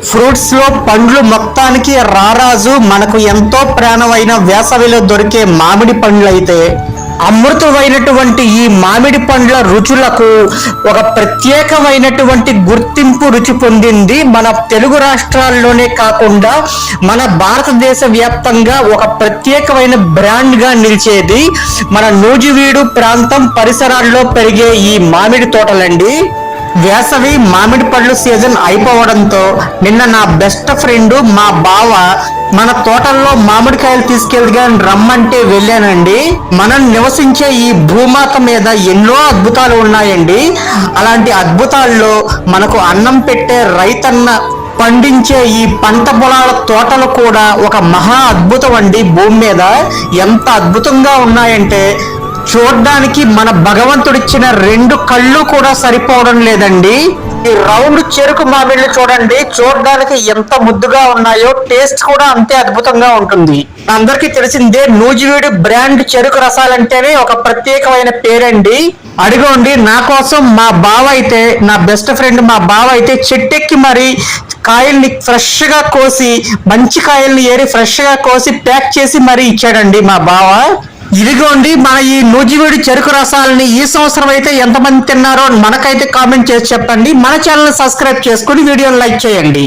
Fruits లో పండ్లు మొత్తానికి రారాజు. మనకు ఎంతో ప్రాణమైన వేసవిలో దొరికే మామిడి పండ్లు అయితే అమృతమైనటువంటి ఈ మామిడి పండ్ల రుచులకు ఒక ప్రత్యేకమైనటువంటి గుర్తింపు రుచి పొందింది. మన తెలుగు రాష్ట్రాల్లోనే కాకుండా మన భారతదేశ వ్యాప్తంగా ఒక ప్రత్యేకమైన బ్రాండ్ గా నిలిచేది మన నూజివీడు ప్రాంతం పరిసరాల్లో పెరిగే ఈ మామిడి తోటలండి. వేసవి మామిడి పళ్ళు సీజన్ అయిపోవడంతో నిన్న నా బెస్ట్ ఫ్రెండ్ మా బావ మన తోటల్లో మామిడికాయలు తీసుకెళ్తే రమ్మంటే వెళ్ళానండి. మనం నివసించే ఈ భూమాత మీద ఎన్నో అద్భుతాలు ఉన్నాయండి. అలాంటి అద్భుతాల్లో మనకు అన్నం పెట్టే రైతన్న పండించే ఈ పంట పొలాల తోటలు కూడా ఒక మహా అద్భుతం అండి. భూమి మీద ఎంత అద్భుతంగా ఉన్నాయంటే చూడ్డానికి మన భగవంతుడిచ్చిన రెండు కళ్ళు కూడా సరిపోవడం లేదండి. ఈ రౌండ్ చెరుకు మామిళ్ళు చూడండి, చూడడానికి ఎంత ముద్దుగా ఉన్నాయో, టేస్ట్ కూడా అంతే అద్భుతంగా ఉంటుంది. అందరికీ తెలిసిందే నూజివీడు బ్రాండ్ చెరుకు రసాలంటేనే ఒక ప్రత్యేకమైన పేరండి. అడిగోండి నా కోసం మా బావ అయితే, నా బెస్ట్ ఫ్రెండ్ మా బావ అయితే చెట్టెక్కి మరి కాయల్ని ఫ్రెష్ గా కోసి, మంచి కాయల్ని ఏరి ఫ్రెష్ గా కోసి ప్యాక్ చేసి మరీ ఇచ్చాడండి మా బావ. ఇదిగోండి మన ఈ నూజివీడు చెరుకు రసాలని ఈ సంవత్సరం అయితే ఎంతమంది తిన్నారో మనకైతే కామెంట్ చేసి చెప్పండి. మన ఛానల్ సబ్స్క్రైబ్ చేసుకుని వీడియోని లైక్ చేయండి.